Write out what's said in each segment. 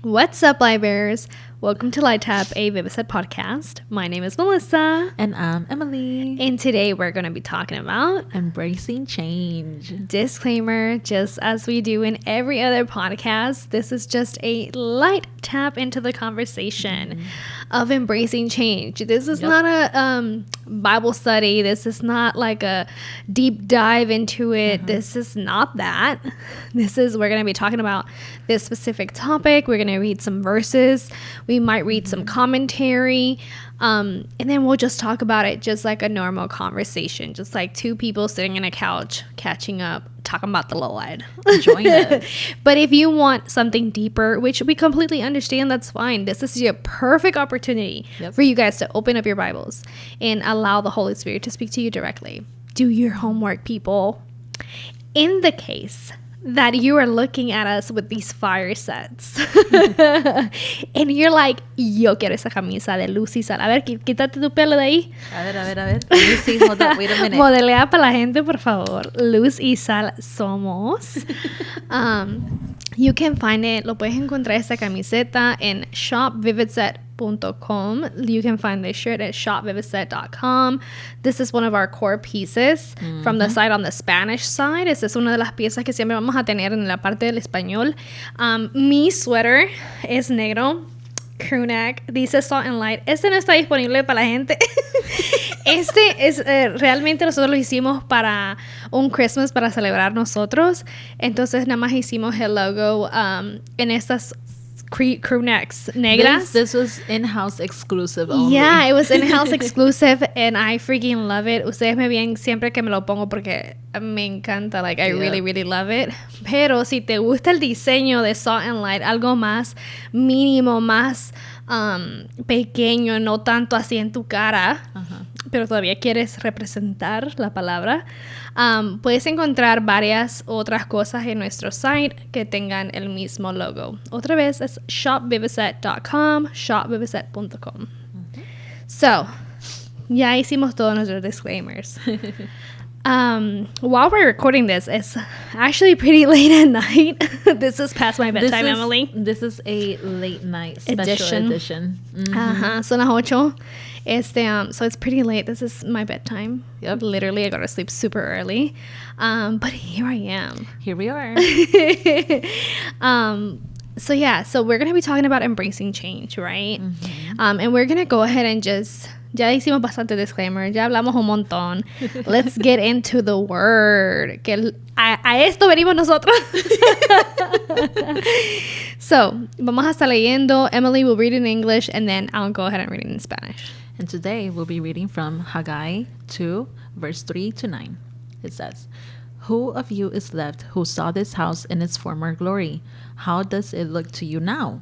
What's up, Light Bears? Welcome to Light Tap, a Viviset podcast. My name is Melissa. And I'm Emily. And today we're going to be talking about embracing change. Disclaimer, just as we do in every other podcast, this is just a light tap into the conversation of embracing change. This is not a Bible study. This is not like a deep dive into it. This is not that. We're going to be talking about this specific topic. We're going to read some verses. We might read some commentary. And then we'll just talk about it just like a normal conversation. Just like two people sitting on a couch, catching up, talking about the Lord. Join us. But if you want something deeper, which we completely understand, that's fine. This is your perfect opportunity for you guys to open up your Bibles and allow the Holy Spirit to speak to you directly. Do your homework, people. In the case that you are looking at us with these fire sets and you're like, yo quiero esa camisa de luz y sal. A ver, quítate tu pelo de ahí. A ver. Let me see. Hold up. Wait a minute. Modelea para la gente, por favor. Luz y sal somos. You can find it. Lo puedes encontrar esta camiseta en shopvividset.com. You can find this shirt at shopvividset.com. This is one of our core pieces from the side on the Spanish side. Esta es una de las piezas que siempre vamos a tener en la parte del español. Mi sweater es negro. Crew neck, dice Salt and Light. Este no está disponible para la gente. Este es realmente nosotros lo hicimos para un Christmas para celebrar nosotros. Entonces nada más hicimos el logo en estas crew necks negras. This was in-house exclusive only. Yeah, it was in-house exclusive and I freaking love it. Ustedes me ven siempre que me lo pongo porque me encanta. Like, I really, really love it. Pero si te gusta el diseño de Salt and Light, algo más mínimo, más pequeño, no tanto así en tu cara, pero todavía quieres representar la palabra, puedes encontrar varias otras cosas en nuestro site que tengan el mismo logo. Otra vez es shopvividset.com, shopvividset.com. So, ya hicimos todos nuestros disclaimers. While we're recording this, it's actually pretty late at night. This is past my bedtime, Emily. This is a late night special edition. Son las 8. So it's pretty late. This is my bedtime. Yep. Literally, I go to sleep super early. But here I am. Here we are. So we're going to be talking about embracing change, right? And we're going to go ahead and ya hicimos bastante disclaimer, ya hablamos un montón. Let's get into the word. Que a esto venimos nosotros. So, vamos a estar leyendo. Emily will read in English, and then I'll go ahead and read it in Spanish. And today we'll be reading from Haggai 2, verse 3 to 9. It says, "Who of you is left who saw this house in its former glory? How does it look to you now?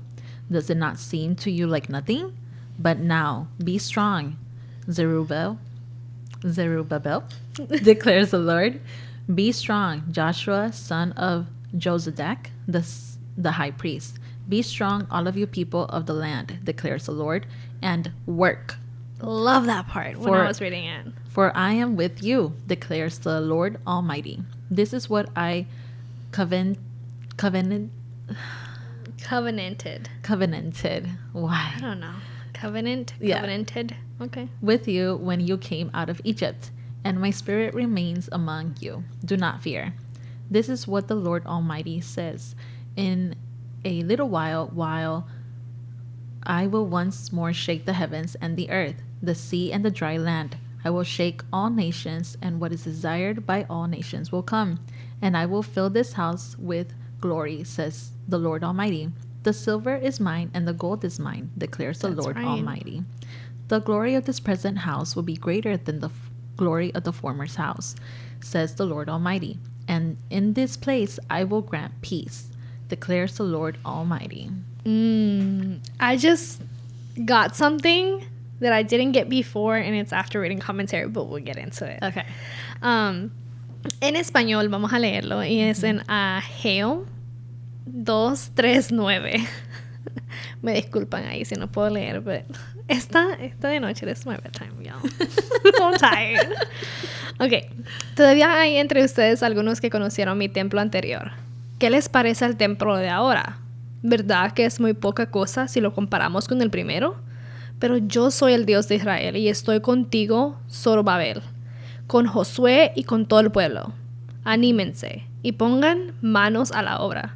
Does it not seem to you like nothing? But now, be strong, Zerubbabel, declares the Lord. Be strong, Joshua, son of Jozadak, the high priest. Be strong, all of you people of the land, declares the Lord, and work." Love that part when I was reading it. "For I am with you, declares the Lord Almighty. This is what I covenanted. Why? I don't know. Covenanted. Okay. With you when you came out of Egypt, and my spirit remains among you. Do not fear. This is what the Lord Almighty says. In a little while I will once more shake the heavens and the earth, the sea and the dry land. I will shake all nations, and what is desired by all nations will come. And I will fill this house with glory, says the Lord Almighty. The silver is mine and the gold is mine, declares the Lord Almighty. The glory of this present house will be greater than the glory of the former house, says the Lord Almighty. And in this place I will grant peace, declares the Lord Almighty." I just got something that I didn't get before, and it's after reading commentary, but we'll get into it. Okay. En español, vamos a leerlo, y es en Ageo 2:3-9. Me disculpan ahí si no puedo leer, pero esta de noche, this is my bedtime, y'all. I'm tired. Ok. Todavía hay entre ustedes algunos que conocieron mi templo anterior. ¿Qué les parece el templo de ahora? ¿Verdad que es muy poca cosa si lo comparamos con el primero? Pero yo soy el Dios de Israel y estoy contigo, Zorobabel, con Josué y con todo el pueblo. Anímense y pongan manos a la obra.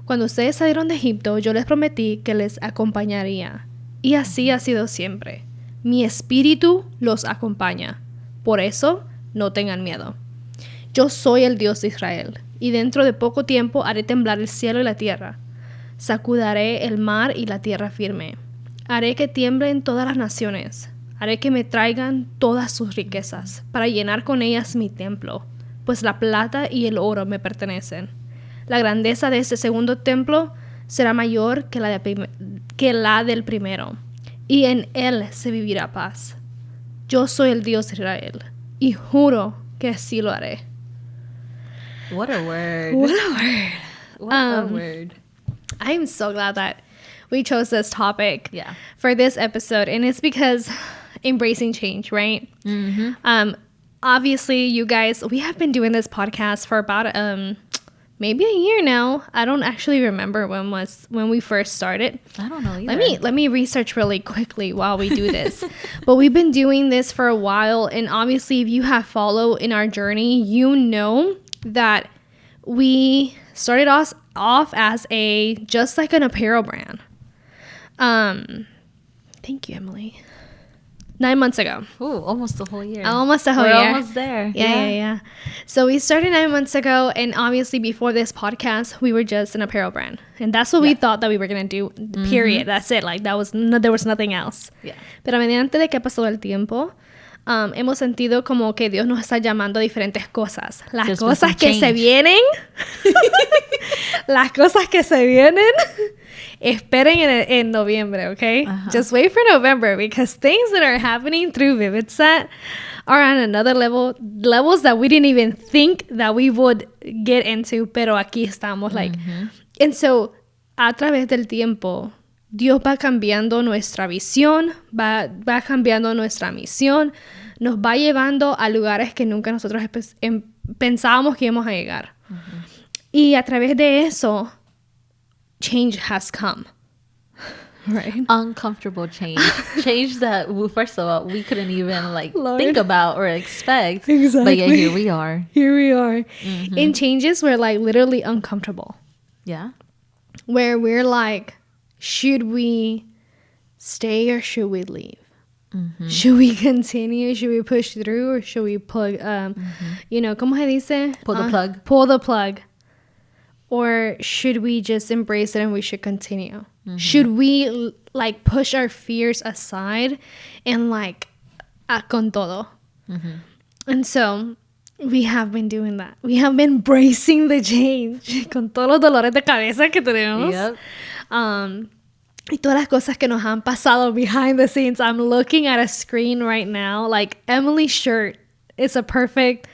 Cuando ustedes salieron de Egipto, yo les prometí que les acompañaría. Y así ha sido siempre. Mi espíritu los acompaña. Por eso, no tengan miedo. Yo soy el Dios de Israel, y dentro de poco tiempo haré temblar el cielo y la tierra. Sacudaré el mar y la tierra firme. Haré que tiemblen todas las naciones. Haré que me traigan todas sus riquezas, para llenar con ellas mi templo, pues la plata y el oro me pertenecen. La grandeza de este segundo templo será mayor que la del primero, y en él se vivirá paz. Yo soy el Dios de Israel, y juro que así lo haré. What a word. What a word. What a word. I am so glad that we chose this topic Yeah. for this episode, and it's because embracing change, right? Mm-hmm. Obviously, you guys, we have been doing this podcast for about maybe a year now. I don't actually remember when we first started. I don't know either. Let me research really quickly while we do this. But we've been doing this for a while, and obviously, if you have followed in our journey, you know that we started off as just like an apparel brand. Thank you, Emily. 9 months ago. Ooh, almost a whole year. Almost a whole We're year. almost there. Yeah. So we started 9 months ago, and obviously before this podcast, we were just an apparel brand, and that's what we thought that we were gonna do. Period. That's it. Like there was nothing else. Yeah. Pero mediante de que ha pasado el tiempo, hemos sentido como que Dios nos está llamando a diferentes cosas. Las Just cosas some que se change. vienen, las cosas que se vienen. Esperen en noviembre, okay? Just wait for November, because things that are happening through VividSat are on another levels that we didn't even think that we would get into, pero aquí estamos, like. And so, a través del tiempo, Dios va cambiando nuestra visión, va cambiando nuestra misión, nos va llevando a lugares que nunca nosotros pensábamos que íbamos a llegar. Y a través de eso, change has come, right? Uncomfortable change. Change that, first of all, we couldn't even Lord. think about or expect. Exactly. But yeah, here we are. Here we are. And changes were like literally uncomfortable, Yeah. where we're like, should we stay or should we leave? Should we continue? Should we push through, or should we plug? ¿Cómo se dice? Pull the plug. Pull the plug. Or should we just embrace it and we should continue? Should we like push our fears aside and like con todo? And so we have been doing that. We have been embracing the change con todos los dolores de cabeza que tenemos. Yep. Y todas las cosas que nos han pasado behind the scenes. I'm looking at a screen right now. Like Emily's shirt is a perfect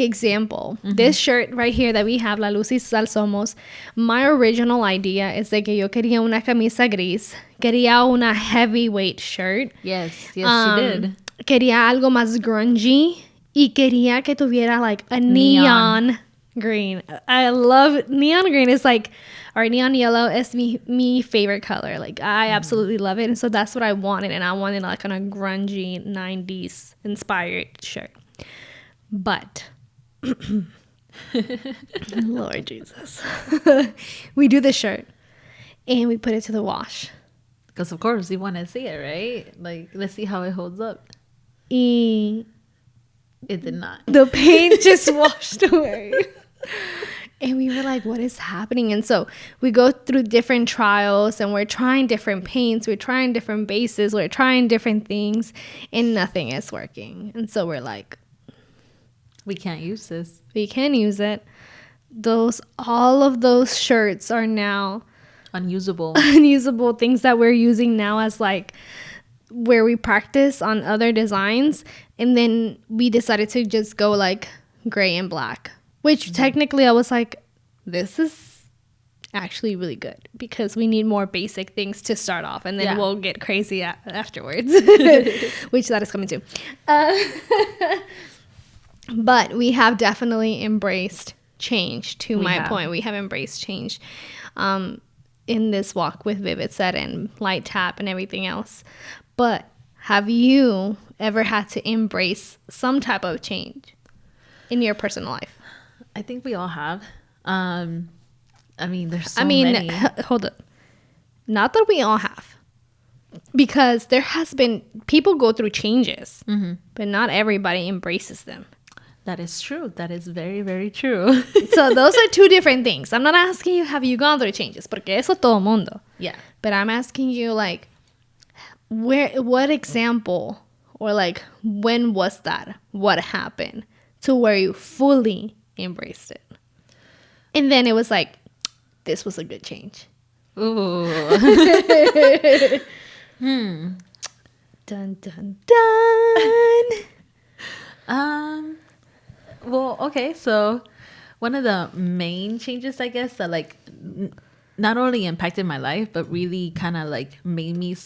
example. This shirt right here that we have, La Luz y Sal Somos, my original idea is de que yo quería una camisa gris, quería una heavyweight shirt. Yes, you did. Quería algo más grungy y quería que tuviera like a neon green. I love neon green. Is like, or neon yellow is me favorite color. Like I absolutely love it, and so that's what I wanted, and I wanted like on a grungy 90s inspired shirt. But Lord Jesus, we do the shirt and we put it to the wash. Because of course you want to see it, right? Like, let's see how it holds up. Y It did not. the paint just washed away. And we were like, what is happening? And so we go through different trials, and we're trying different paints, we're trying different bases, we're trying different things, and nothing is working. And so we're like, We can't use this. we can use it. All of those shirts are now Unusable. unusable things that we're using now as like where we practice on other designs. And then we decided to just go like gray and black, which technically I was like, this is actually really good because we need more basic things to start off, and then we'll get crazy afterwards, which that is coming too. But we have definitely embraced change. To my point, we have embraced change in this walk with Vivid Set and Light Tap and everything else. But have you ever had to embrace some type of change in your personal life? I think we all have. I mean, there's so many. Hold up. Not that we all have. Because there has been, people go through changes, but not everybody embraces them. That is true. That is very, very true. So those are two different things. I'm not asking you, have you gone through changes? Porque eso todo mundo. Yeah. But I'm asking you, like, what example or like when was that? What happened to where you fully embraced it? And then it was like, this was a good change. Ooh. Dun, dun, dun. Well, okay. So one of the main changes, I guess, that like not only impacted my life, but really kind of like made me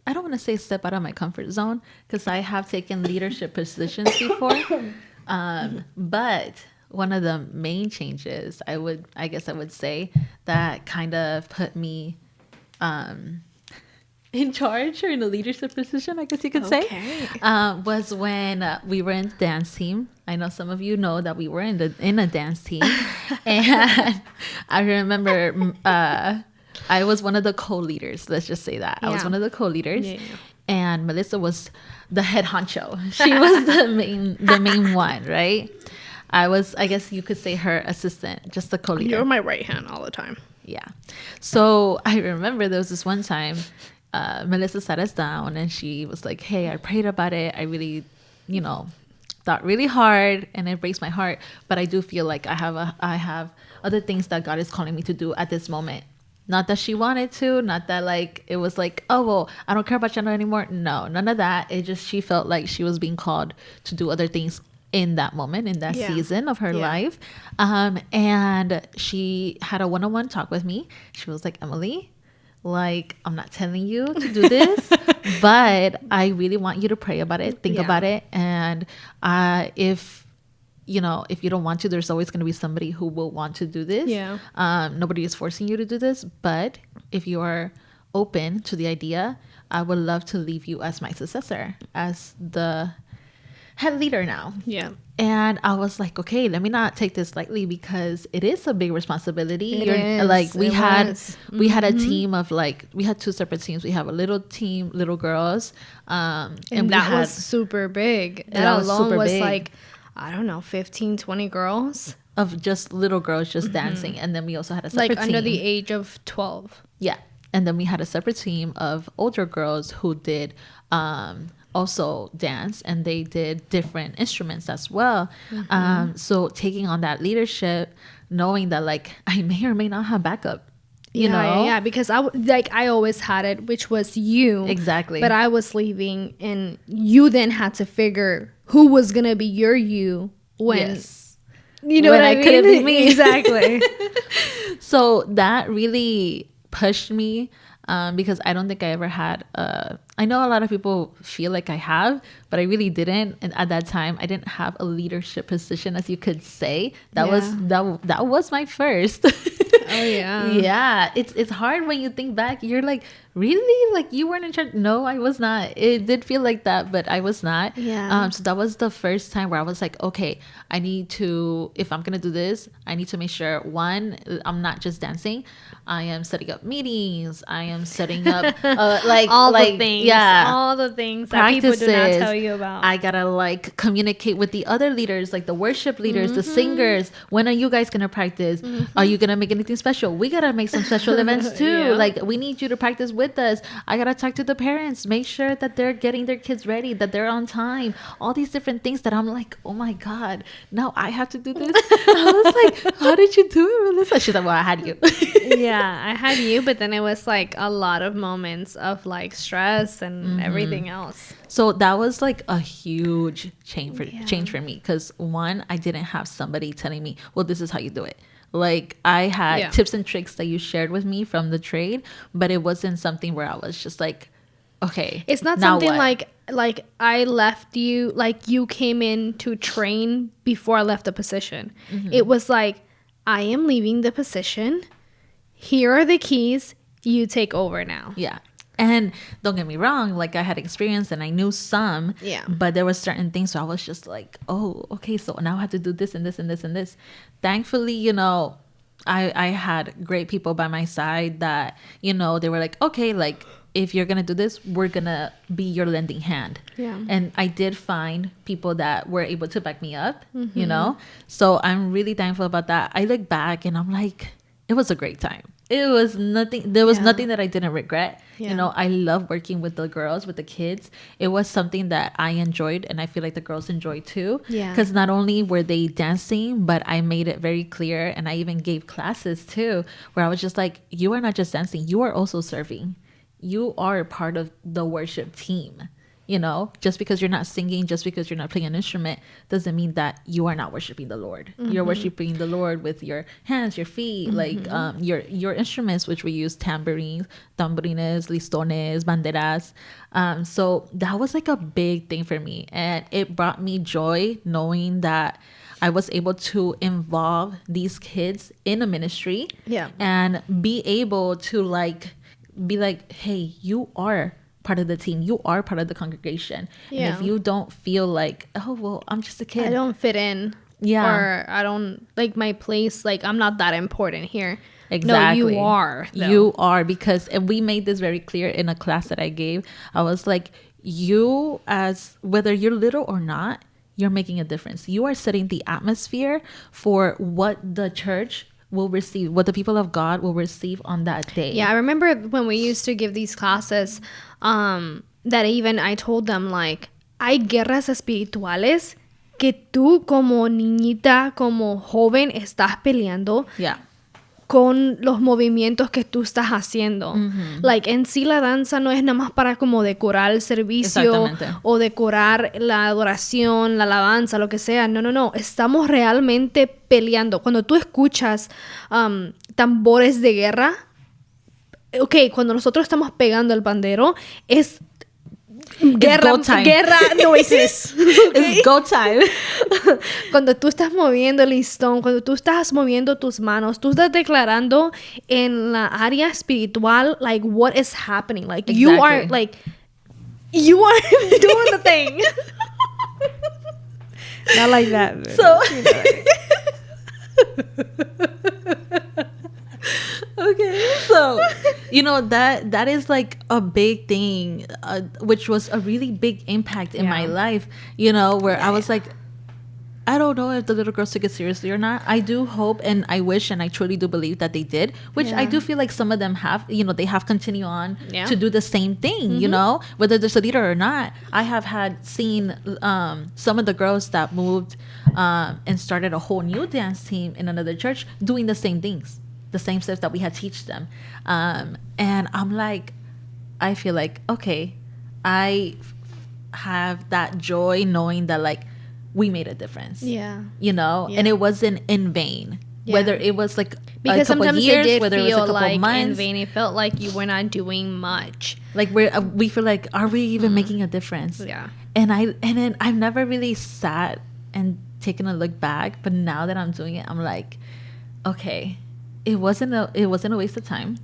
I don't want to say step out of my comfort zone, because I have taken leadership positions before. But one of the main changes I guess I would say that kind of put me in charge or in a leadership position, I guess you could say, was when we were in the dance team. I know some of you know that we were in a dance team. And I remember I was one of the co-leaders. Let's just say that. I was one of the co-leaders. Yeah. And Melissa was the head honcho. She was the main one, right? I guess you could say her assistant, just the co-leader. You're my right hand all the time. Yeah. So I remember there was this one time Melissa sat us down and she was like, hey, I prayed about it. I really, thought really hard and it breaks my heart. But I do feel like I have other things that God is calling me to do at this moment. Not that she wanted to, not that like it was like, oh, well, I don't care about Jenna anymore. No, none of that. It just, she felt like she was being called to do other things in that moment, in that season of her life. And she had a one-on-one talk with me. She was like, Emily, like, I'm not telling you to do this, but I really want you to pray about it, think about it. And if you don't want to, there's always going to be somebody who will want to do this. Yeah. Nobody is forcing you to do this, but if you are open to the idea, I would love to leave you as my successor, as the head leader now. Yeah. And I was like, okay, let me not take this lightly, because it is a big responsibility. We had a team of we had two separate teams. We have a little team, little girls. And that was super big. That alone was like, I don't know, 15, 20 girls. Of just little girls just dancing. And then we also had a separate team. Like under the age of 12. Yeah. And then we had a separate team of older girls who did also dance, and they did different instruments as well. So taking on that leadership, knowing that like I may or may not have backup. You know? Yeah, because I always had it, which was you. Exactly. But I was leaving, and you then had to figure who was going to be your you when, you know when what I mean? Couldn't be me. Exactly. So that really pushed me, because I don't think I ever had, I know a lot of people feel like I have, but I really didn't. And at that time, I didn't have a leadership position, as you could say. That was my first. Oh yeah. Yeah. It's hard when you think back. You're like, really? Like you weren't in charge? No, I was not. It did feel like that, but I was not. Yeah. So that was the first time where I was like, okay, I need to, if I'm gonna do this, I need to make sure, one, I'm not just dancing. I am setting up meetings. I am setting up all the things. Yeah. All the things that people do not tell you about. I gotta like communicate with the other leaders, like the worship leaders, the singers. When are you guys gonna practice? Are you gonna make anything special? We gotta make some special events too. Like we need you to practice with us. I gotta talk to the parents, make sure that they're getting their kids ready, that they're on time. All these different things that I'm like, oh my God, now I have to do this. I was like, how did you do it, Melissa? She's like, well, I had you. Yeah, I had you, but then it was like a lot of moments of like stress and everything else. So that was like a huge change for me, because one, I didn't have somebody telling me, well, this is how you do it. Like I had tips and tricks that you shared with me from the trade, but it wasn't something where I was just like, okay, it's not something like like I left you, like you came in to train before I left the position. It was like, I am leaving the position. Here are the keys. You take over now. Yeah. And don't get me wrong, like I had experience and I knew some, but there was certain things, so I was just like, oh, okay, so now I have to do this and this and this and this. Thankfully, you know, I had great people by my side that, you know, they were like, okay, like if you're gonna do this, we're gonna be your lending hand. Yeah. And I did find people that were able to back me up, you know, so I'm really thankful about that. I look back and I'm like, it was a great time. It was nothing. There was nothing that I didn't regret. You know, I love working with the girls, with the kids. It was something that I enjoyed, and I feel like the girls enjoyed too. Yeah. Because not only were they dancing, but I made it very clear, and I even gave classes too, where I was just like, you are not just dancing, you are also serving. You are part of the worship team. You know, just because you're not singing, just because you're not playing an instrument, doesn't mean that you are not worshiping the Lord. You're worshiping the Lord with your hands, your feet, like your instruments, which we use tambourines, tamborines, listones, banderas. So that was like a big thing for me, and it brought me joy knowing that I was able to involve these kids in a ministry, and be able to be like, hey, you are part of the team, you are part of the congregation, and if you don't feel like, oh well, I'm just a kid, I don't fit in, or I don't like my place, like I'm not that important here. Exactly. No, you are though. You are, because, and we made this very clear in a class that I gave. I was like, you, as whether you're little or not, you're making a difference. You are setting the atmosphere for what the church will receive, what the people of God will receive on that day. Yeah, I remember when we used to give these classes, that even I told them, like, hay guerras espirituales que tú como niñita, como joven, estás peleando con los movimientos que tú estás haciendo. Like, en sí la danza no es nada más para como decorar el servicio o decorar la adoración, la alabanza, lo que sea. No. Estamos realmente peleando. Cuando tú escuchas tambores de guerra, cuando nosotros estamos pegando el pandero, es guerra noises. It's go time. Cuando tú estás moviendo el listón, cuando tú estás moviendo tus manos, tú estás declarando en la área espiritual, like, what is happening. Like, you are doing the thing. Not like that. But, so, okay, so you know that is like a big thing, which was a really big impact in my life, you know, where I was like, I don't know if the little girls took it seriously or not. I do hope and I wish and I truly do believe that they did, which I do feel like some of them have, you know, they have continued on to do the same thing, you know, whether there's a leader or not. I have seen some of the girls that moved and started a whole new dance team in another church doing the same things, the same steps that we had teach them. And I'm like, I feel like, okay, I have that joy knowing that, like, we made a difference. You know, and it wasn't in vain. Whether it was like because a couple sometimes years, it did whether feel it was a couple like months, in vain. It felt like you were not doing much. Like we feel like, are we even making a difference? And then I've never really sat and taken a look back, but now that I'm doing it, I'm like, okay, it wasn't a waste of time.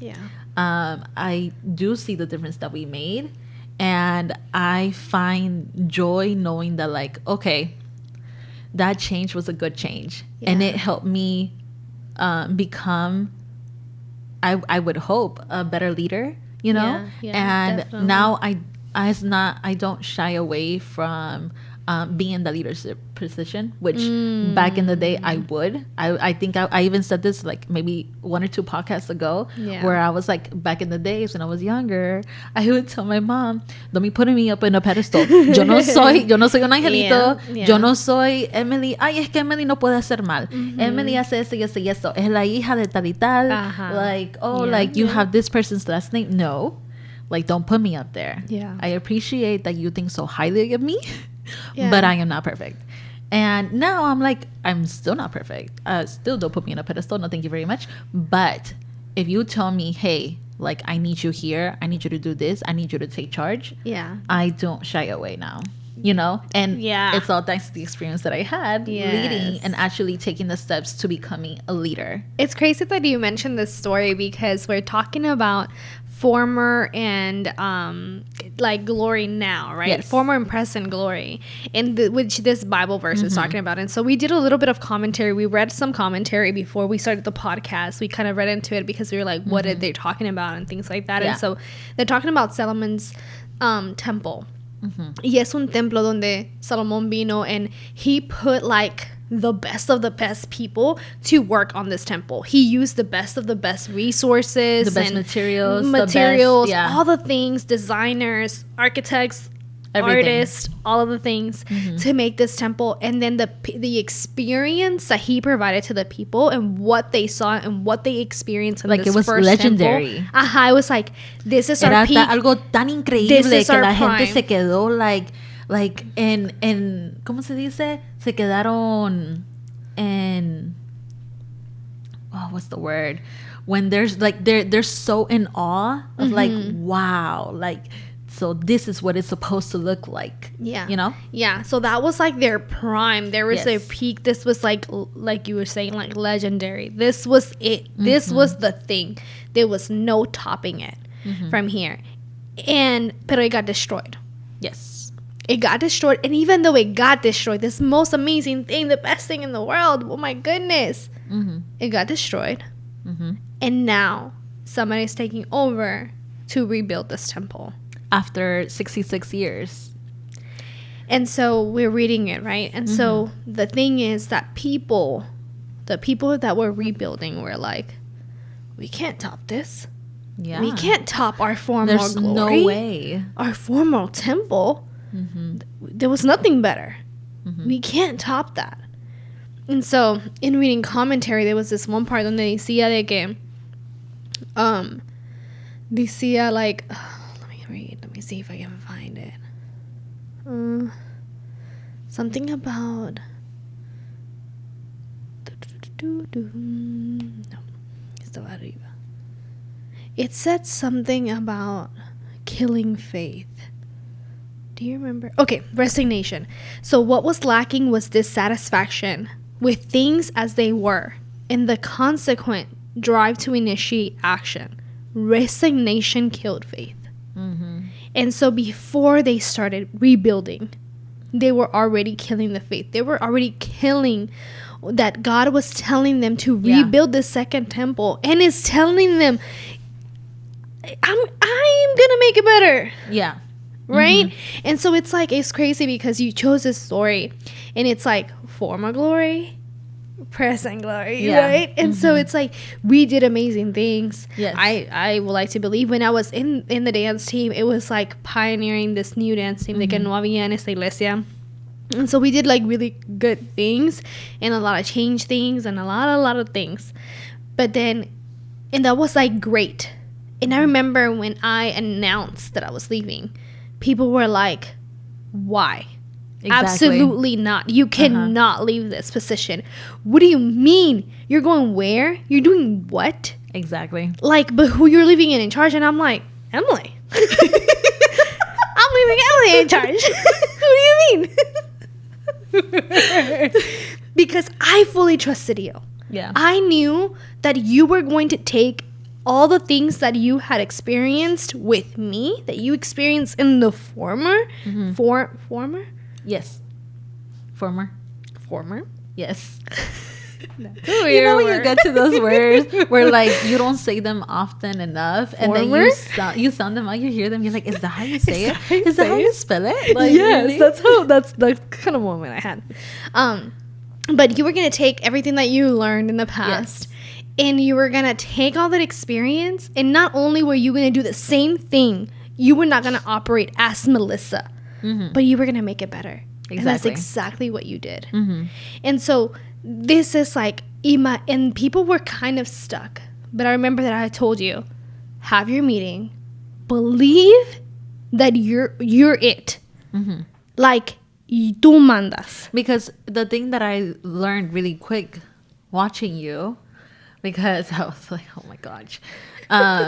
I do see the difference that we made, and I find joy knowing that, like, okay, that change was a good change, and it helped me become, I would hope, a better leader, you know. And definitely. Now I don't shy away from being in the leadership position, which back in the day I would. I think I even said this like maybe 1 or 2 podcasts ago, where I was like, back in the days when I was younger, I would tell my mom, don't be putting me up in a pedestal. Yo no soy un angelito. Yo no soy Emily. Ay, es que Emily no puede hacer mal. Emily hace esto y esto y esto. Es la hija de tal y tal. Like, like you have this person's last name. No, like, don't put me up there. I appreciate that you think so highly of me. But I am not perfect. And now I'm like, I'm still not perfect. Still don't put me in a pedestal. No, thank you very much. But if you tell me, hey, like, I need you here, I need you to do this, I need you to take charge, Yeah. I don't shy away now, you know? And Yeah. it's all thanks to the experience that I had Yes. leading and actually taking the steps to becoming a leader. It's crazy that you mentioned this story because we're talking about former and like glory now, right? Yes. Former and present glory, and which this Bible verse is talking about. And so we did a little bit of commentary. We read some commentary before we started the podcast. We kind of read into it because we were like, what are they talking about and things like that. Yeah. And so they're talking about Solomon's temple. Y es un templo donde Salomón vino and he put like the best of the best people to work on this temple. He used the best of the best resources, The best and materials, yeah. all the things, designers, architects, Everything. artists, all of the things to make this temple. And then the experience that he provided to the people and what they saw and what they experienced in Like, this it was first legendary. temple. Ajá, it was like, this is Era our peak. algo tan increíble This is que our la gente prime. se quedó like en ¿cómo se dice? Se quedaron en what's the word? When there's like they're so in awe of like, wow, like, so this is what it's supposed to look like. Yeah. You know? Yeah. So that was like their prime. There was their Yes. peak. This was like you were saying, like legendary. This was it. This was the thing. There was no topping it from here. But it got destroyed. Yes. It got destroyed. And even though it got destroyed, this most amazing thing, the best thing in the world, oh my goodness, it got destroyed. And now somebody's taking over to rebuild this temple. After 66 years. And so we're reading it, right? And so the thing is that the people that were rebuilding were like, we can't top this. Yeah. We can't top our former There's glory. no way. Our former temple. There was nothing better. We can't top that. And so in reading commentary, there was this one part donde decía de que, decía like, let me read. Let me see if I can find it. Something about. No, still arriba. It said something about killing faith. Do you remember? Okay, resignation. So what was lacking was dissatisfaction with things as they were and the consequent drive to initiate action. Resignation killed faith. And so before they started rebuilding, they were already killing the faith. They were already killing that God was telling them to rebuild the second temple and is telling them, I'm gonna make it better. Yeah. Right? And so it's like, it's crazy because you chose this story and it's like former glory, present glory, right? And so it's like, we did amazing things. Yes. I would like to believe when I was in the dance team, it was like pioneering this new dance team, de que no había en esta iglesia. And so we did like really good things and a lot of change things and a lot of things. But then, and that was like great. And I remember when I announced that I was leaving, people were like, why? Exactly. Absolutely not. You cannot leave this position. What do you mean? You're going where? You're doing what? Exactly. Like, but who you're leaving in charge? And I'm like, Emily. I'm leaving Emily in charge. What do you mean? Because I fully trusted you. Yeah. I knew that you were going to take all the things that you had experienced with me, that you experienced in the former, former? Yes. Former. Yes. You know when you get to those words where like you don't say them often enough, and then you sound them out, you hear them, you're like, is that how you say it? Is that how you spell it? Like, yes, really? that's the kind of moment I had. But you were gonna take everything that you learned in the past, and you were gonna take all that experience, and not only were you gonna do the same thing, you were not gonna operate as Melissa, but you were gonna make it better. Exactly. And that's exactly what you did. And so this is like, and people were kind of stuck. But I remember that I told you, have your meeting, believe that you're it. Like, tú mandas. Because the thing that I learned really quick watching you because I was like, oh my gosh.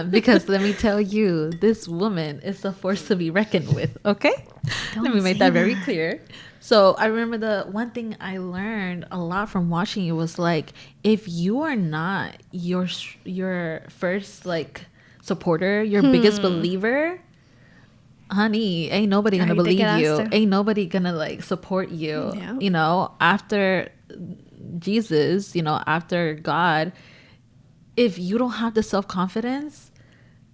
Because let me tell you, this woman is a force to be reckoned with. Okay, let me make that very clear. So I remember the one thing I learned a lot from watching it was like, if you are not your first like supporter, your biggest believer, honey, ain't nobody gonna believe you. Ain't nobody gonna like support you. Yeah. You know, after Jesus, you know, after God, if you don't have the self-confidence,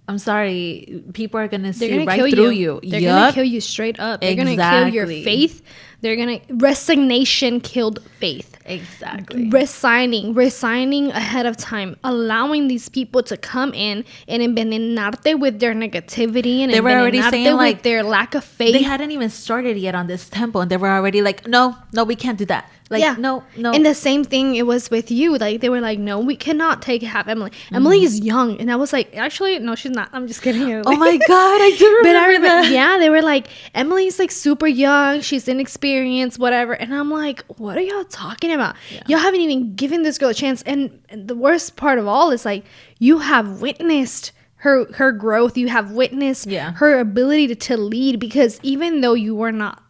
I'm sorry, people are gonna see right through you. They're gonna kill you straight up. They're gonna kill your faith. They're gonna resignation killed faith. Exactly. Resigning ahead of time, allowing these people to come in and envenenarte with their negativity and they were already saying like with their lack of faith. They hadn't even started yet on this temple, and they were already like, no, we can't do that. Like, no. And the same thing it was with you. Like, they were like, no, we cannot have Emily. Emily is young. And I was like, actually, no, she's not. I'm just kidding. Oh my God, I do remember that. Yeah, they were like, Emily's like super young. She's inexperienced, whatever. And I'm like, what are y'all talking about? Yeah. Y'all haven't even given this girl a chance. And the worst part of all is like, you have witnessed her growth. You have witnessed her ability to lead, because even though you were not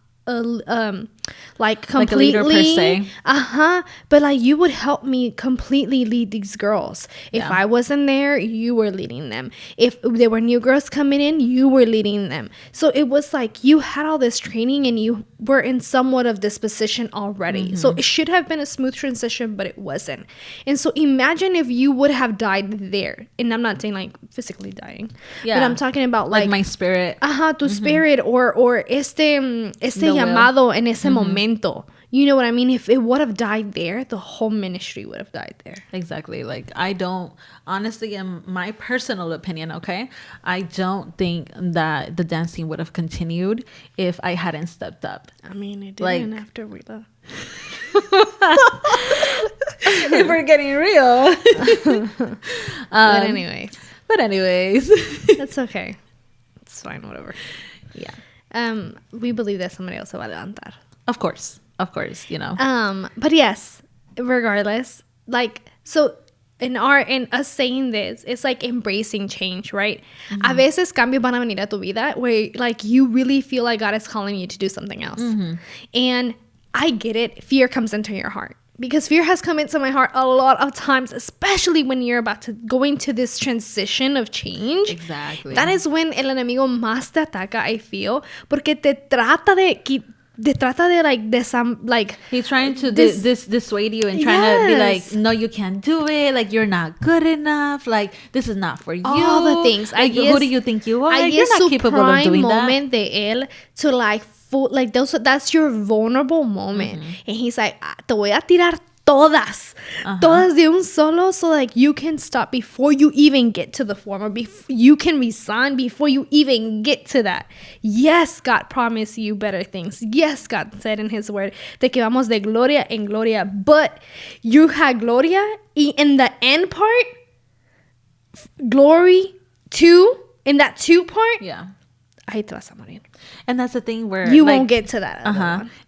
like completely like a leader per se, but like you would help me completely lead these girls. If I wasn't there, you were leading them. If there were new girls coming in, you were leading them. So it was like you had all this training and you were in somewhat of this position already. So it should have been a smooth transition, but it wasn't. And so imagine if you would have died there. And I'm not saying like physically dying, but I'm talking about like my spirit, tu spirit, or este llamado en ese momento. You know what I mean? If it would have died there, the whole ministry would have died there. Exactly. Like, I don't, honestly, in my personal opinion, okay, I don't think that the dancing would have continued if I hadn't stepped up. I mean, it didn't after we left. If we're getting real. But anyways. It's okay. It's fine, whatever. Yeah. We believe that somebody else se va a levantar. Of course, you know. But yes, regardless, like, so in us saying this, it's like embracing change, right? A veces cambios van a venir a tu vida where like you really feel like God is calling you to do something else. And I get it. Fear comes into your heart. Because fear has come into my heart a lot of times, especially when you're about to go into this transition of change. Exactly. That is when el enemigo más te ataca, I feel. Porque te trata de like he's trying to dissuade you and trying to be like, no, you can't do it, like you're not good enough, like this is not for you, all the things. Like, who do you think you are? You're not capable of doing that. Moment de él to like that's your vulnerable moment. And he's like, te voy a tirar todas de un solo, so like you can stop before you even get to the form, or you can resign before you even get to that. Yes, God promised you better things. Yes, God said in his word de que vamos de gloria en gloria, but you had gloria, y in the end part, glory 2, in that 2 part, ahí te vas a morir. And that's the thing where you won't get to that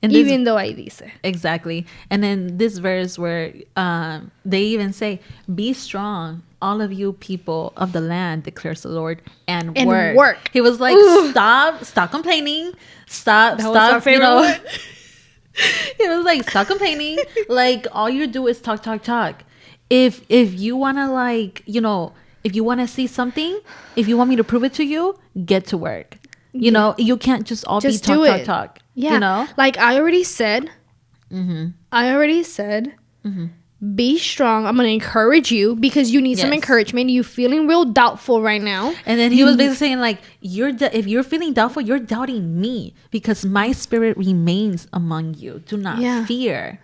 and even though I dice. Exactly. And then this verse where they even say, be strong, all of you people of the land, declares the Lord, and work. He was like, stop complaining, stop, you know. He was like, stop complaining, like all you do is talk. If you want to, like, you know, if you want to see something, if you want me to prove it to you, get to work. You know, you can't just be talk. Yeah. You know? Like I already said, be strong. I'm going to encourage you because you need some encouragement. You're feeling real doubtful right now. And then he was basically saying like, if you're feeling doubtful, you're doubting me because my spirit remains among you. Do not fear.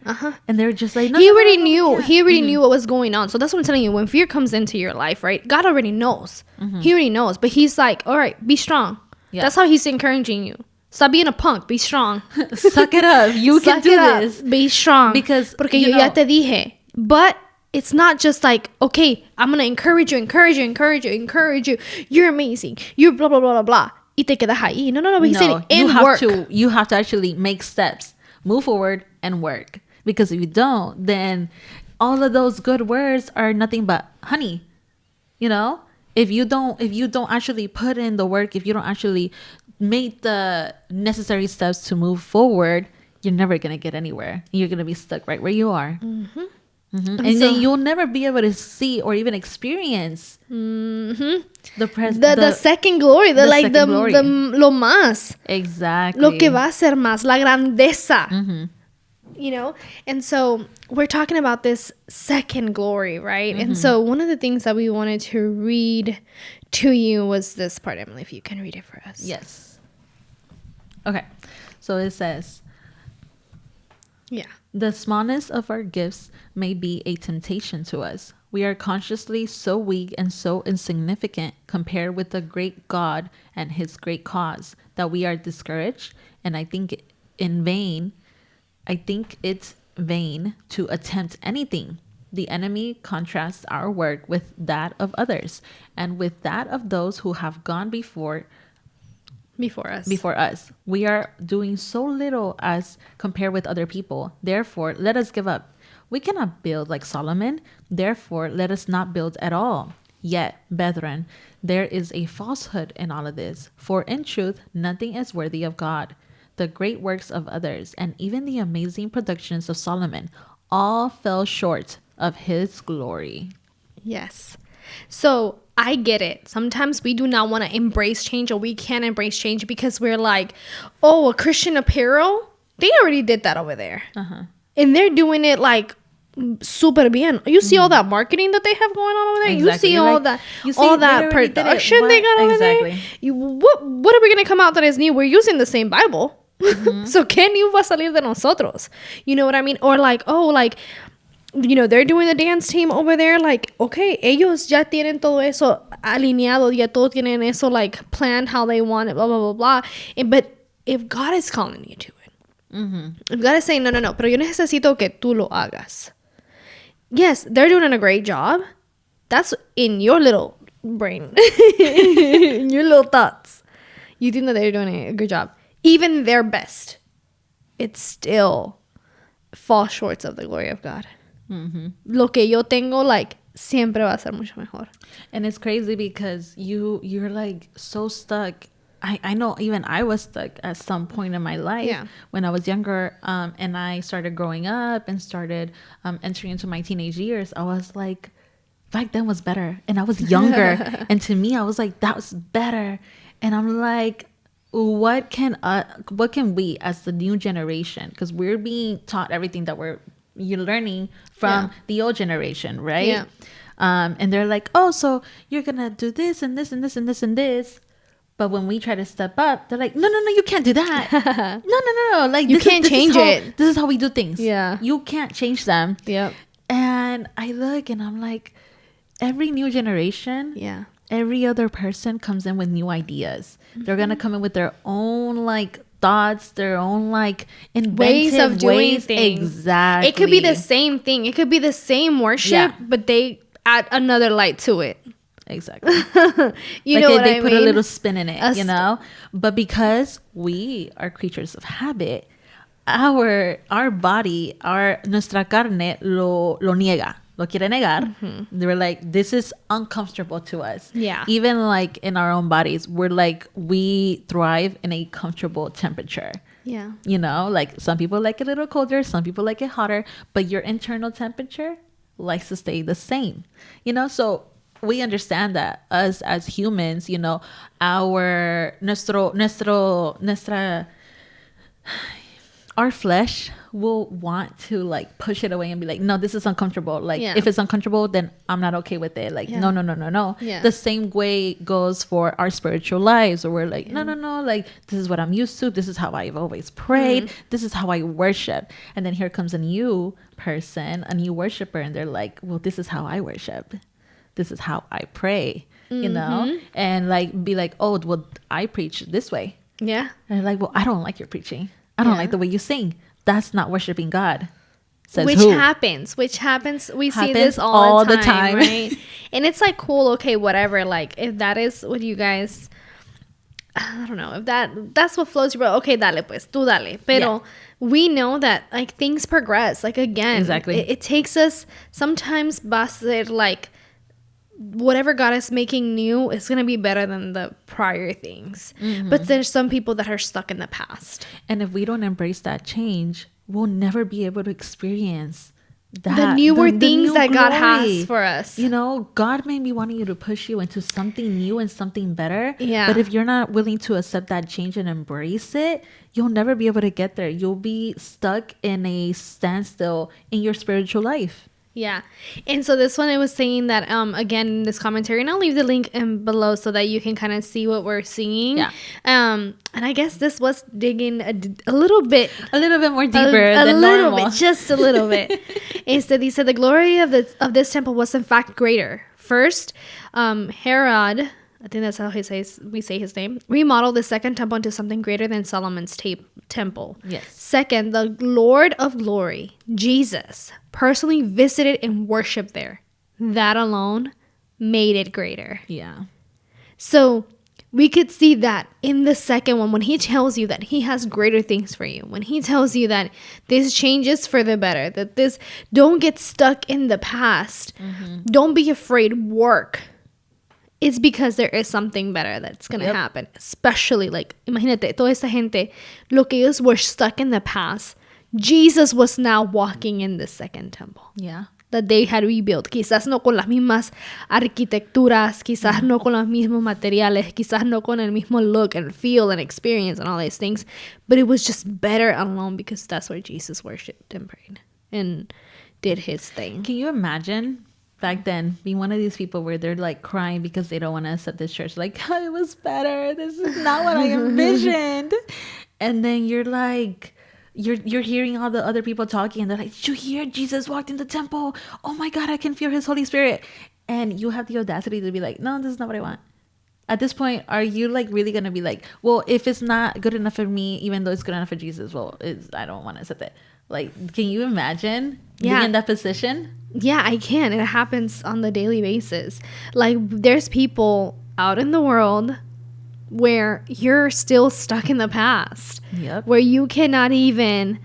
And they're just like, he already knew what was going on. So that's what I'm telling you. When fear comes into your life, right? God already knows. He already knows. But he's like, all right, be strong. Yeah. That's how he's encouraging you. Stop being a punk. Be strong. Suck it up. You can do this. Be strong. Porque yo ya te dije. But it's not just like, okay, I'm going to encourage you. You're amazing. You're blah, blah, blah, blah, blah. Y te quedas ahí. No. But he's saying, you have to actually make steps, move forward and work. Because if you don't, then all of those good words are nothing but honey. You know, if you don't actually put in the work, if you don't actually make the necessary steps to move forward, you're never going to get anywhere. You're going to be stuck right where you are. Mm-hmm. Mm-hmm. And then you'll never be able to see or even experience the second glory, the lo más. Exactly. Lo que va a ser más, la grandeza. Mm-hmm. You know? And so we're talking about this second glory, right? Mm-hmm. And so one of the things that we wanted to read to you was this part, Emily, if you can read it for us. Yes. Okay. So it says, yeah. The smallness of our gifts may be a temptation to us. We are consciously so weak and so insignificant compared with the great God and his great cause that we are discouraged. And I think it's vain to attempt anything. The enemy contrasts our work with that of others and with that of those who have gone before us. We are doing so little as compared with other people. Therefore, let us give up. We cannot build like Solomon. Therefore, let us not build at all. Yet, brethren, there is a falsehood in all of this. For in truth, nothing is worthy of God. The great works of others and even the amazing productions of Solomon all fell short of his glory. Yes. So I get it. Sometimes we do not want to embrace change, or we can't embrace change because we're like, oh, a Christian apparel, they already did that over there. Uh-huh. And they're doing it like super bien. You see all that marketing that they have going on over there? Exactly. You see all that production they got over there? What are we going to come out that is new? We're using the same Bible. Mm-hmm. So ¿qué new va a salir de nosotros? You know what I mean? Or like, oh, like, you know, they're doing the dance team over there. Like, okay, ellos ya tienen todo eso alineado. Ya todo tienen eso, like, planned how they want it, blah, blah, blah, blah. But if God is calling you to it, mm-hmm. if God is saying, no, pero yo necesito que tú lo hagas. Yes, they're doing a great job. That's in your little brain. In your little thoughts. You think that they're doing a good job. Even their best, it still falls short of the glory of God. Mm-hmm. Lo que yo tengo, like, siempre va a ser mucho mejor. And it's crazy because you're like so stuck. I know even I was stuck at some point in my life when I was younger, and I started growing up and started entering into my teenage years. I was like, back then was better, and I was younger. And to me, I was like, that was better. And I'm like, what can we as the new generation, because we're being taught everything that you're learning from the old generation, right? And they're like, oh, so you're gonna do this and this and this and this and this. But when we try to step up, they're like, no, you can't do that. No. Like, you can't change it. This is how we do things. Yeah. You can't change them. Yep. And I look and I'm like, every new generation, every other person comes in with new ideas. Mm-hmm. They're going to come in with their own, like, thoughts, their own, like, inventive ways of doing things. Exactly. It could be the same thing. It could be the same worship, but they add another light to it. Exactly. You know what I mean? They put a little spin in it, you know? But because we are creatures of habit, our body, nuestra carne lo niega. Lo quiere negar. Mm-hmm. They were like, this is uncomfortable to us. Yeah. Even like in our own bodies, we're like, we thrive in a comfortable temperature. Yeah. You know, like some people like it a little colder, some people like it hotter, but your internal temperature likes to stay the same. You know, so we understand that us as humans, you know, our flesh will want to like push it away and be like, no, this is uncomfortable. Like if it's uncomfortable, then I'm not okay with it. Like, no. Yeah. The same way goes for our spiritual lives, where we're like, no, like this is what I'm used to. This is how I've always prayed. Mm-hmm. This is how I worship. And then here comes a new person, a new worshiper. And they're like, well, this is how I worship. This is how I pray, you know, and like be like, oh, well, I preach this way. Yeah. And they're like, well, I don't like your preaching. I don't like the way you sing. That's not worshiping God. Says Which happens. We see this all the time. Right? And it's like, cool. Okay, whatever. Like if that is what you guys I don't know if that's what floats your boat. Okay, dale pues, tú dale. Pero we know that like things progress. Like again, exactly. It takes us sometimes. Va a ser like whatever God is making new is gonna be better than the prior things. But there's some people that are stuck in the past. And if we don't embrace that change, we'll never be able to experience the newer things new that God glory. has for us. You know, God may be wanting you to push you into something new and something better. Yeah. But if you're not willing to accept that change and embrace it, you'll never be able to get there. You'll be stuck in a standstill in your spiritual life. Yeah. And so this one, it was saying that, again, in this commentary, and I'll leave the link in below so that you can kind of see what we're seeing. Yeah. And I guess this was digging a little bit more deeper than little normal. bit, just a little bit. Instead, he said the glory of this temple was in fact greater. First, Herod, I think that's how we say his name, remodeled the second temple into something greater than Solomon's temple. Yes. Second, the Lord of glory, Jesus, personally visited and worshiped there. That alone made it greater. Yeah. So we could see that in the second one, when he tells you that he has greater things for you, when he tells you that this changes for the better, that this, don't get stuck in the past. Don't be afraid, work. It's because there is something better that's going to happen. Especially, like, imagínate, toda esta gente, lo que ellos were stuck in the past, Jesus was now walking in the second temple. Yeah. That they had rebuilt. Quizás no con las mismas arquitecturas, quizás no con los mismos materiales, quizás no con el mismo look and feel and experience and all these things, but it was just better alone because that's where Jesus worshipped and prayed and did his thing. Can you imagine back then being one of these people where they're like crying because they don't want to accept this church? Like, oh, it was better. This is not what I envisioned. And then you're like, you're hearing all the other people talking and they're like, did you hear Jesus walked in the temple? Oh my God, I can feel his Holy Spirit. And you have the audacity to be like, no, this is not what I want. At this point, are you like really going to be like, well, if it's not good enough for me, even though it's good enough for Jesus, well, I don't want to accept it. Like, can you imagine being in that position? Yeah, I can. It happens on the daily basis. Like, there's people out in the world where you're still stuck in the past. Yep. Where you cannot even,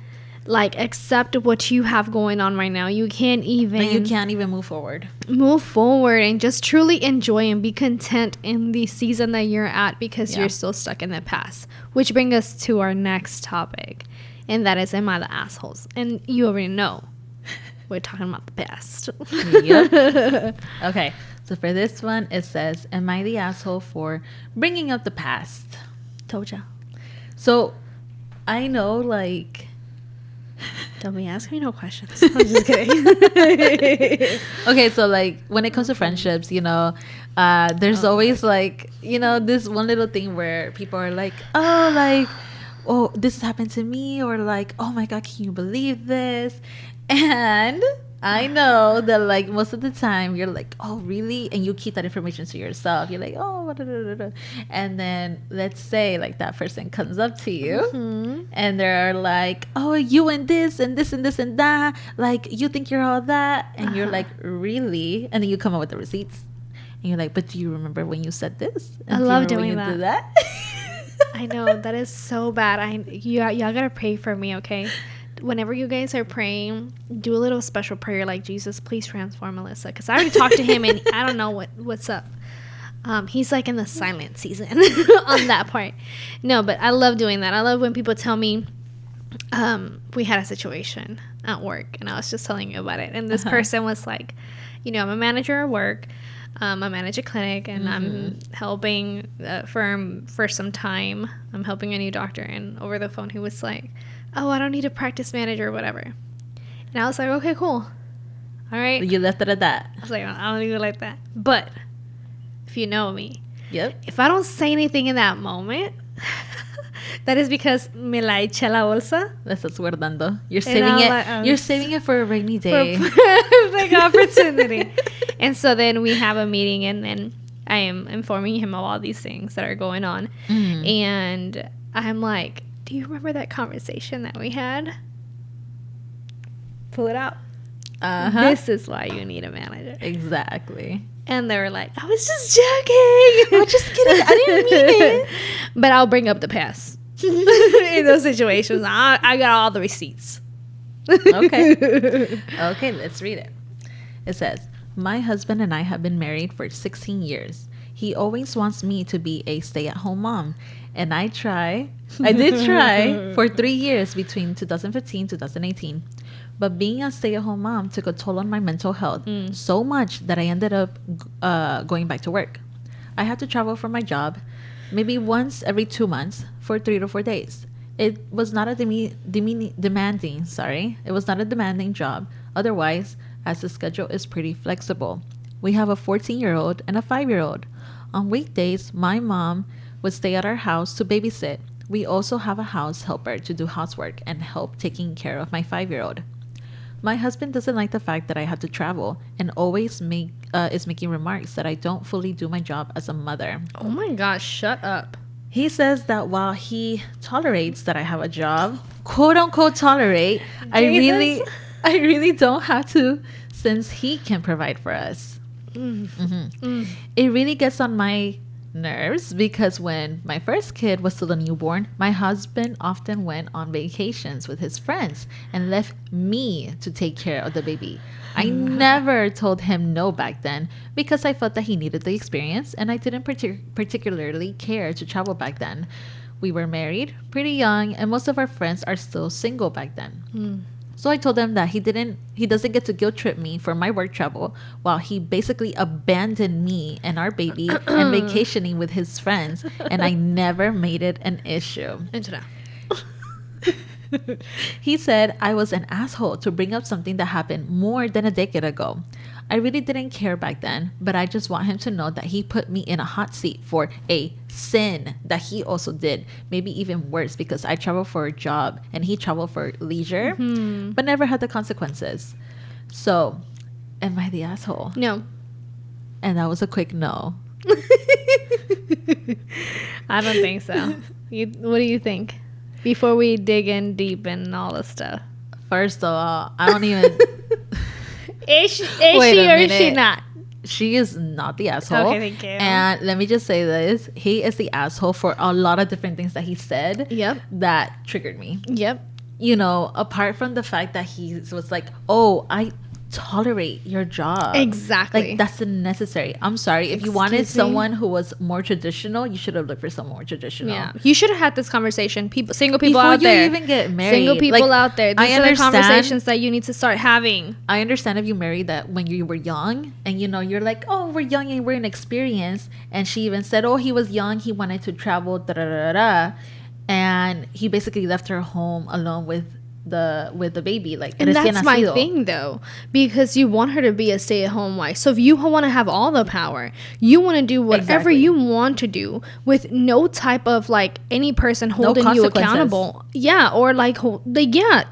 like, accept what you have going on right now. You can't even... But you can't even move forward. Move forward and just truly enjoy and be content in the season that you're at because you're still stuck in the past. Which brings us to our next topic. And that is, am I the assholes? And you already know. We're talking about the past. Yep. Okay. So for this one, it says, am I the asshole for bringing up the past? Told ya. So I know, like... Don't be asking me no questions. I'm just kidding. Okay, so like when it comes to friendships, you know, there's always like, you know, this one little thing where people are like, oh, this happened to me, or like, oh my God, can you believe this? And I know that like most of the time you're like, oh really? And you keep that information to yourself. You're like, oh, and then let's say like that person comes up to you and they're like, oh, you and this and this and this and that, like you think you're all that, and you're like, really? And then you come up with the receipts and you're like, but do you remember when you said this? And I love doing that. Do that? I know, that is so bad. Y'all gotta pray for me, okay? Whenever you guys are praying, do a little special prayer like, Jesus, please transform Melissa, because I already talked to him and I don't know what's up. He's like in the silent season on that part. No, but I love doing that. I love when people tell me, we had a situation at work and I was just telling you about it, and this person was like, you know, I'm a manager at work. I manage a clinic and I'm helping a firm for some time. I'm helping a new doctor, and over the phone he was like, oh, I don't need a practice manager or whatever. And I was like, okay, cool. All right. You left it at that. I was like, I don't even like that. But if you know me, if I don't say anything in that moment, that is because me la eché la bolsa. La estás guardando. You're saving it. Like, you're saving it for a rainy day. For like opportunity. And so then we have a meeting, and then I am informing him of all these things that are going on. And I'm like, do you remember that conversation that we had? Pull it out. This is why you need a manager. Exactly. And they were like, I was just joking. I'm just kidding. I didn't mean it. But I'll bring up the past. In those situations, I got all the receipts. Okay. Okay, let's read it. It says, my husband and I have been married for 16 years. He always wants me to be a stay-at-home mom. And I did try for 3 years between 2015 2018. But being a stay-at-home mom took a toll on my mental health so much that I ended up going back to work. I had to travel for my job maybe once every 2 months for 3 to 4 days. It was not a demanding job. Otherwise, as the schedule is pretty flexible. We have a 14-year-old and a 5-year-old. On weekdays, my mom would stay at our house to babysit. We also have a house helper to do housework and help taking care of my 5-year-old. My husband doesn't like the fact that I have to travel and always is making remarks that I don't fully do my job as a mother. Oh my gosh, shut up. He says that while he tolerates that I have a job, quote unquote tolerate, I really don't have to, since he can provide for us. It really gets on my nerves because when my first kid was still a newborn, my husband often went on vacations with his friends and left me to take care of the baby. I never told him no back then because I felt that he needed the experience and I didn't particularly care to travel back then. We were married, pretty young, and most of our friends are still single back then. So I told him that he doesn't get to guilt trip me for my work travel while he basically abandoned me and our baby and vacationing with his friends, and I never made it an issue. He said I was an asshole to bring up something that happened more than a decade ago. I really didn't care back then, but I just want him to know that he put me in a hot seat for a sin that he also did. Maybe even worse because I travel for a job and he traveled for leisure, but never had the consequences. So, am I the asshole? No. And that was a quick no. I don't think so. What do you think? Before we dig in deep and all this stuff. First of all, I don't even... Is she or is she not? She is not the asshole. Okay, thank you. And let me just say this. He is the asshole for a lot of different things that he said. Yep. That triggered me. Yep. You know, apart from the fact that he was like, oh, I tolerate your job. Exactly. Like, that's unnecessary. I'm sorry. If you wanted someone who was more traditional, you should have looked for someone more traditional. Yeah. You should have had this conversation. Single people before out there. Before you even get married. Single people out there. These are the conversations that you need to start having. I understand if you married that when you were young and, you know, you're like, oh, we're young and we're inexperienced. And she even said, oh, he was young. He wanted to travel. Da, da, da, da. And he basically left her home alone with the baby, like, and that's my thing though, because you want her to be a stay-at-home wife. So if you want to have all the power, you want to do whatever you want to do with no type of like any person holding you accountable, or like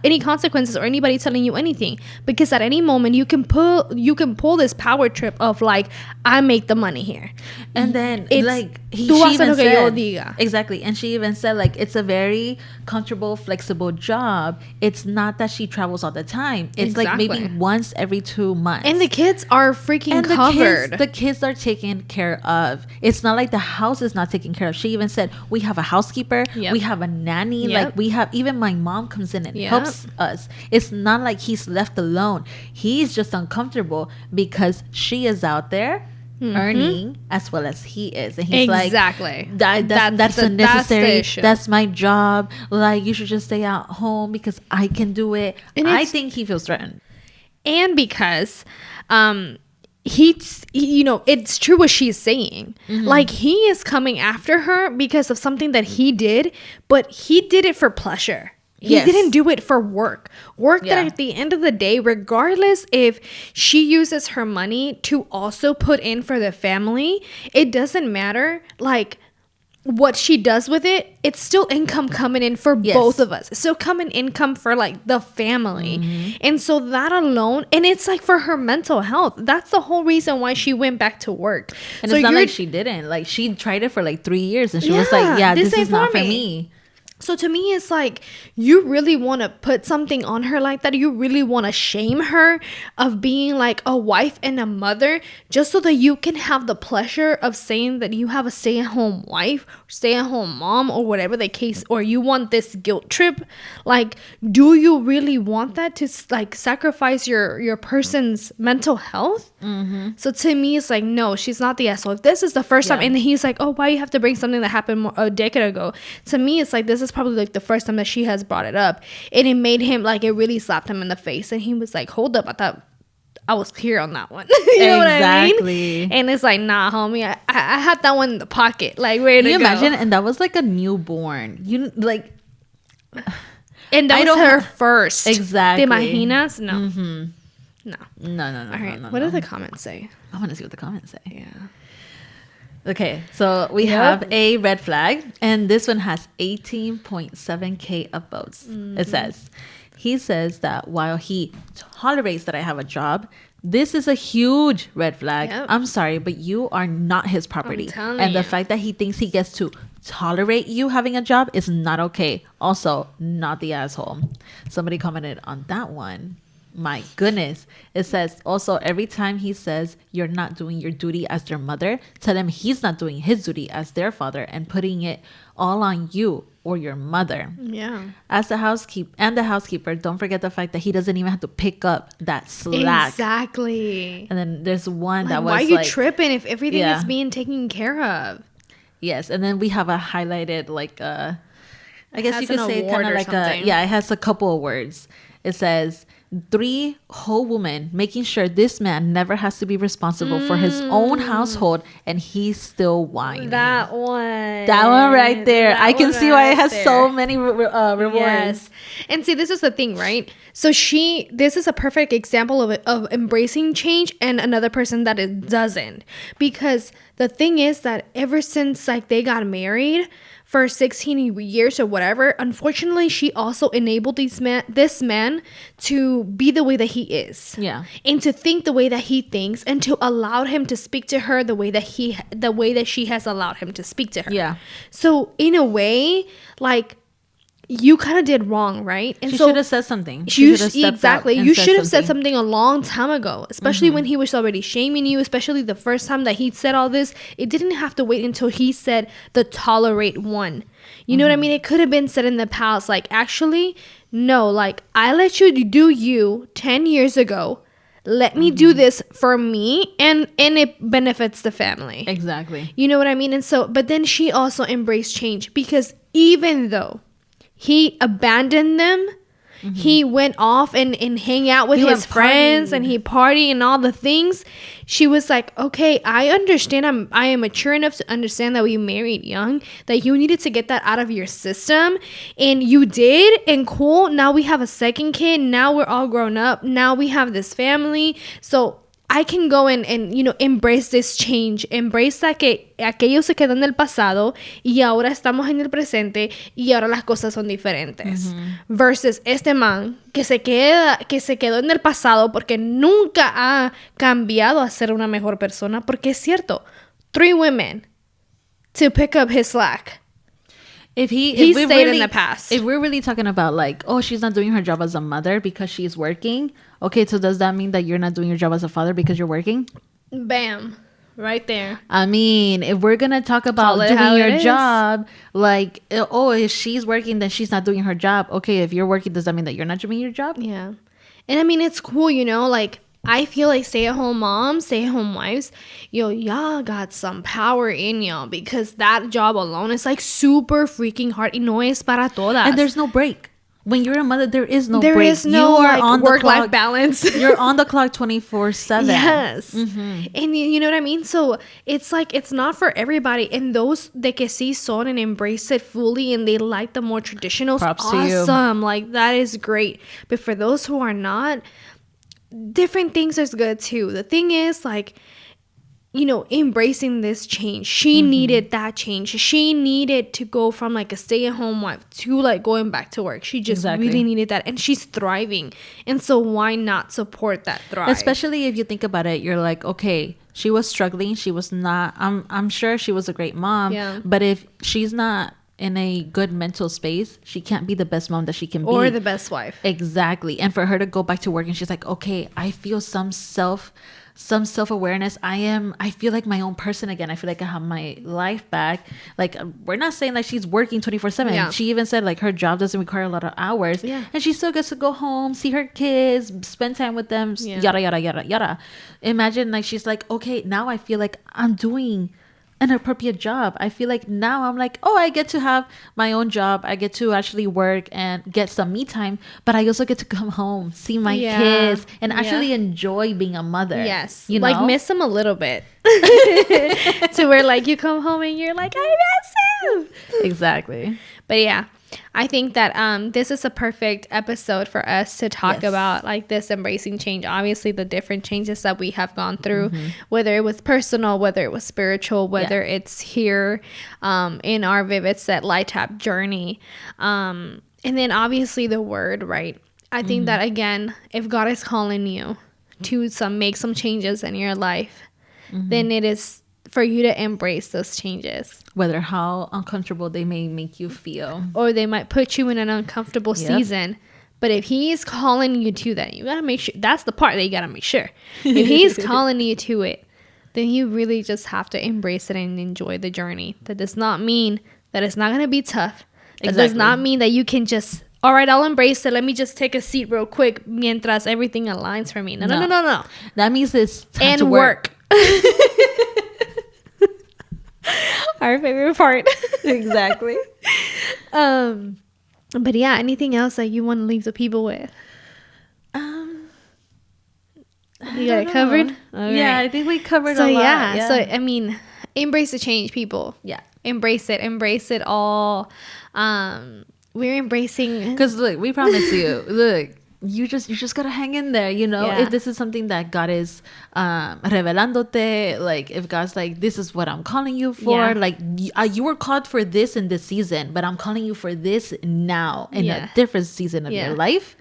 any consequences or anybody telling you anything, because at any moment you can pull this power trip of like, I make the money here, and then it's like she even said, exactly, and she even said like it's a very comfortable, flexible job. It's not that she travels all the time. It's like maybe once every 2 months. And the kids are freaking covered. The kids are taken care of. It's not like the house is not taken care of. She even said, we have a housekeeper. We have a nanny. Like we have, even my mom comes in and helps us. It's not like he's left alone. He's just uncomfortable because she is out there earning as well as he is, and he's like, that's unnecessary. That's my job. Like, you should just stay at home because I can do it. And I think he feels threatened, and because he's, you know, it's true what she's saying. Like, he is coming after her because of something that he did, but he did it for pleasure. He didn't do it for work. That at the end of the day, regardless if she uses her money to also put in for the family, it doesn't matter. Like, what she does with it, it's still income coming in for both of us. It's still coming income for like the family. And so that alone, and it's like for her mental health. That's the whole reason why she went back to work. And so it's not like she didn't. Like, she tried it for like 3 years and she was like, this is not for me. So to me, it's like, you really want to put something on her like that. You really want to shame her of being like a wife and a mother just so that you can have the pleasure of saying that you have a stay-at-home wife, or stay-at-home mom, or whatever the case, or you want this guilt trip. Like, do you really want that to like sacrifice your person's mental health? So to me, it's like, no, she's not the asshole. If this is the first time, and he's like, oh, why you have to bring something that happened a decade ago? To me, it's like, this is probably like the first time that she has brought it up, and it made him like, it really slapped him in the face, and he was like, hold up, I thought I was clear on that one. You know what I mean? And it's like, nah, homie, I had that one in the pocket, like, ready to go. Can you imagine? And that was like a newborn, you like, and that was her first. Exactly. ¿Te imaginas? No. No. All right, what do the comments say? I want to see what the comments say. Yeah. Okay, so we have a red flag, and this one has 18.7K of votes. It says, he says that while he tolerates that I have a job, this is a huge red flag. I'm sorry, but you are not his property. And the fact that he thinks he gets to tolerate you having a job is not okay. Also, not the asshole. Somebody commented on that one. My goodness. It says, also, every time he says you're not doing your duty as their mother, tell him he's not doing his duty as their father and putting it all on you or your mother. Yeah. As the housekeeper, don't forget the fact that he doesn't even have to pick up that slack. Exactly. And then there's one that was why are you tripping if everything is being taken care of? Yes. And then we have a highlighted, like, I guess you could say kind of like something. it has a couple of words. It says, 3 whole women making sure this man never has to be responsible for his own household, and he's still whining. That one right there. I can see why it has so many rewards. Yes. And see, this is the thing, right? So this is a perfect example of embracing change, and another person that it doesn't. Because the thing is that ever since like they got married for 16 years or whatever, unfortunately, she also enabled this man to be the way that he is. Yeah. And to think the way that he thinks, and to allow him to speak to her the way that she has allowed him to speak to her. Yeah. So in a way, like, you kind of did wrong, right? And she so should have said something. Exactly. You should have said something a long time ago, especially when he was already shaming you, especially the first time that he said all this. It didn't have to wait until he said the tolerate one. You know what I mean? It could have been said in the past, like, actually, no, like, I let you do you 10 years ago. Let me do this for me, and it benefits the family. Exactly. You know what I mean? And so, but then she also embraced change, because even though he abandoned them, he went off and hang out with his friends, and he partied and all the things. She was like, okay, I understand. I am mature enough to understand that we married young, that you needed to get that out of your system, and you did, and cool. Now we have a second kid. Now we're all grown up. Now we have this family. So I can go and embrace this change, embrace that que aquello se quedó en el pasado y ahora estamos en el presente y ahora las cosas son diferentes. Versus este man que se quedó en el pasado porque nunca ha cambiado a ser una mejor persona, porque es cierto, 3 women to pick up his slack. If he stayed in the past. If we're really talking about like, oh, she's not doing her job as a mother because she's working. Okay, so does that mean that you're not doing your job as a father because you're working? Bam. Right there. I mean, if we're going to talk about doing your job, like, oh, if she's working, then she's not doing her job. Okay, if you're working, does that mean that you're not doing your job? Yeah. And I mean, it's cool, like, I feel like stay-at-home moms, stay-at-home wives, y'all got some power in y'all, because that job alone is like super freaking hard. Y no es para todas. And there's no break. When you're a mother, there is no break. There is no you are on work-life balance. You're on the clock 24/7. Yes. And you know what I mean? So it's like, it's not for everybody. And those de que sí son and embrace it fully, and they like the more traditional, props awesome. To you. Like, that is great. But for those who are not, different things is good too. The thing is, like, embracing this change. She needed that change. She needed to go from like a stay-at-home wife to like going back to work. She just really needed that, and she's thriving. And so why not support that thrive? Especially if you think about it, you're like, okay, she was struggling. She was not. I'm sure she was a great mom. Yeah. But if she's not in a good mental space, she can't be the best mom that she can be. Or the best wife. Exactly. And for her to go back to work and she's like, okay, I feel some self-awareness. I feel like my own person again. I feel like I have my life back. Like, we're not saying like she's working 24/7. Yeah. She even said like her job doesn't require a lot of hours. Yeah. And she still gets to go home, see her kids, spend time with them, yada, yada, yada, yada. Imagine like she's like, okay, now I feel like I'm doing an appropriate job. I feel like now I'm like, oh, I get to have my own job. I get to actually work and get some me time, but I also get to come home, see my kids, and actually enjoy being a mother. Yes. You know? Like miss them a little bit. To where like you come home and you're like, I miss him. Exactly. But yeah, I think that this is a perfect episode for us to talk about like this embracing change. Obviously, the different changes that we have gone through, whether it was personal, whether it was spiritual, whether it's here in our Vivid Set Light Tap journey. And then obviously the word, right? I think that again, if God is calling you to make some changes in your life, then it is for you to embrace those changes. Whether how uncomfortable they may make you feel. Or they might put you in an uncomfortable season. But if he's calling you to that, you got to make sure. That's the part that you got to make sure. If he's calling you to it, then you really just have to embrace it and enjoy the journey. That does not mean that it's not going to be tough. That does not mean that you can just, all right, I'll embrace it. Let me just take a seat real quick mientras everything aligns for me. No. That means it's time and to work. Our favorite part. Exactly. But yeah, anything else that you want to leave the people with? You got it covered? Yeah, I think we covered a lot. Yeah, so I mean, embrace the change, people. Yeah. Embrace it all. We're embracing, because look, we promise you, look, you just gotta hang in there, you know. If this is something that God is revelándote, like if God's like, this is what I'm calling you for, like you were called for this in this season, but I'm calling you for this now in a different season of your life,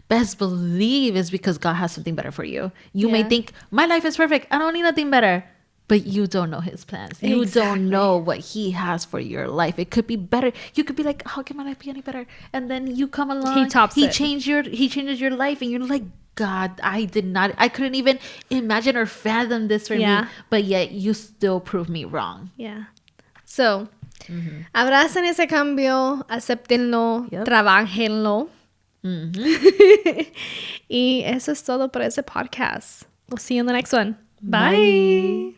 best believe it's because God has something better for you. You may think, my life is perfect, I don't need nothing better. But you don't know his plans. You don't know what he has for your life. It could be better. You could be like, how can my life be any better? And then you come along. He changes your life, and you're like, God, I couldn't even imagine or fathom this for me. But yet you still prove me wrong. Yeah. So, abracen ese cambio, acéptenlo, trabájenlo. Y eso es todo por ese podcast. We'll see you in the next one. Bye.